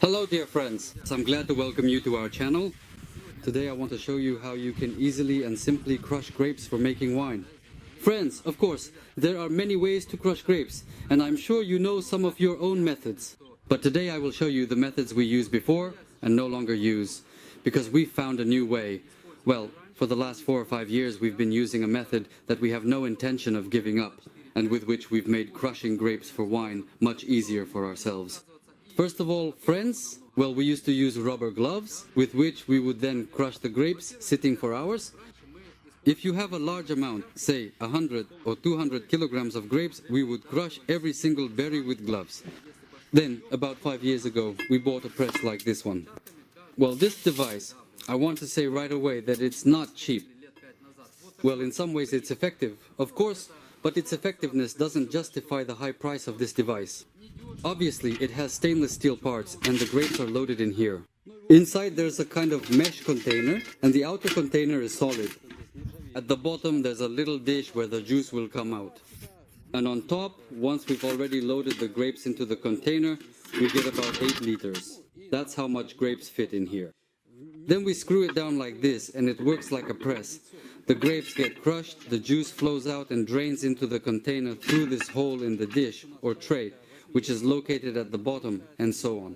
Hello dear friends, I'm glad to welcome you to our channel. Today I want to show you how you can easily and simply crush grapes for making wine. Friends, of course, there are many ways to crush grapes, and I'm sure you know some of your own methods. But today I will show you the methods we used before and no longer use, because we found a new way. Well, for the last 4 or 5 years we've been using a method that we have no intention of giving up, and with which we've made crushing grapes for wine much easier for ourselves. First of all, friends, well, we used to use rubber gloves, with which we would then crush the grapes sitting for hours. If you have a large amount, say 100 or 200 kilograms of grapes, we would crush every single berry with gloves. Then, about 5 years ago, we bought a press like this one. Well, this device, I want to say right away that it's not cheap. Well, in some ways it's effective, of course, but its effectiveness doesn't justify the high price of this device. Obviously, it has stainless steel parts and the grapes are loaded in here. Inside there's a kind of mesh container and the outer container is solid. At the bottom there's a little dish where the juice will come out. And on top, once we've already loaded the grapes into the container, we get about 8 liters. That's how much grapes fit in here. Then we screw it down like this and it works like a press. The grapes get crushed, the juice flows out and drains into the container through this hole in the dish or tray, which is located at the bottom, and so on.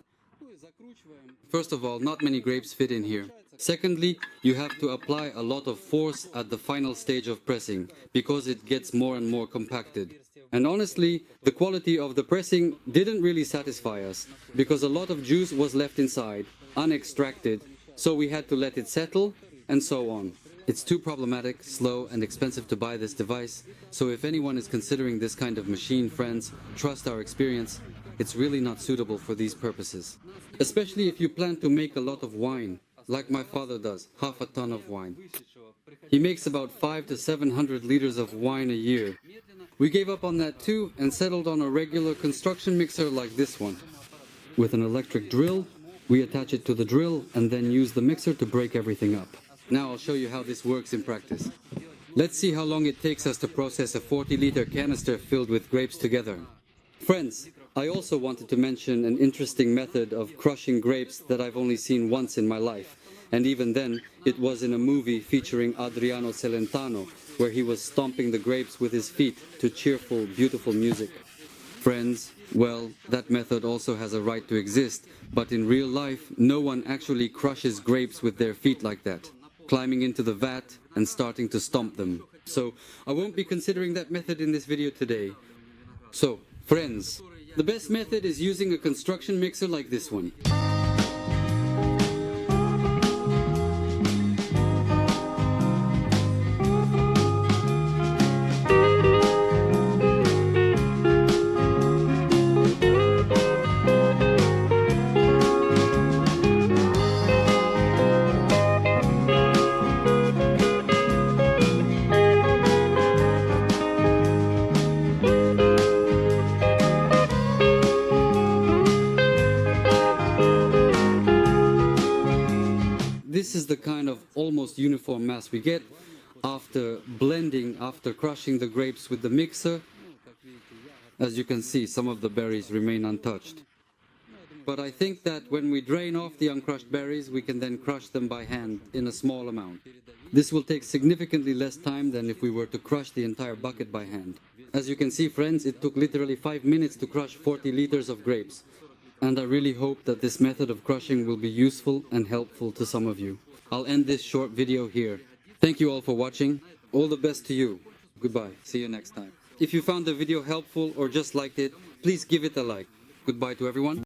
First of all, not many grapes fit in here. Secondly, you have to apply a lot of force at the final stage of pressing, because it gets more and more compacted. And honestly, the quality of the pressing didn't really satisfy us, because a lot of juice was left inside, unextracted, so we had to let it settle, and so on. It's too problematic, slow and expensive to buy this device, so if anyone is considering this kind of machine, friends, trust our experience, it's really not suitable for these purposes. Especially if you plan to make a lot of wine, like my father does, half a ton of wine. He makes about 500 to 700 liters of wine a year. We gave up on that too and settled on a regular construction mixer like this one. With an electric drill, we attach it to the drill and then use the mixer to break everything up. Now I'll show you how this works in practice. Let's see how long it takes us to process a 40-liter canister filled with grapes together. Friends, I also wanted to mention an interesting method of crushing grapes that I've only seen once in my life. And even then, it was in a movie featuring Adriano Celentano, where he was stomping the grapes with his feet to cheerful, beautiful music. Friends, well, that method also has a right to exist, but in real life, no one actually crushes grapes with their feet like that, climbing into the vat and starting to stomp them. So I won't be considering that method in this video today. So, friends, the best method is using a construction mixer like this one. This is the kind of almost uniform mass we get after blending, after crushing the grapes with the mixer. As you can see, some of the berries remain untouched. But I think that when we drain off the uncrushed berries, we can then crush them by hand in a small amount. This will take significantly less time than if we were to crush the entire bucket by hand. As you can see, friends, it took literally 5 minutes to crush 40 liters of grapes. And I really hope that this method of crushing will be useful and helpful to some of you. I'll end this short video here. Thank you all for watching. All the best to you. Goodbye. See you next time. If you found the video helpful or just liked it, please give it a like. Goodbye to everyone.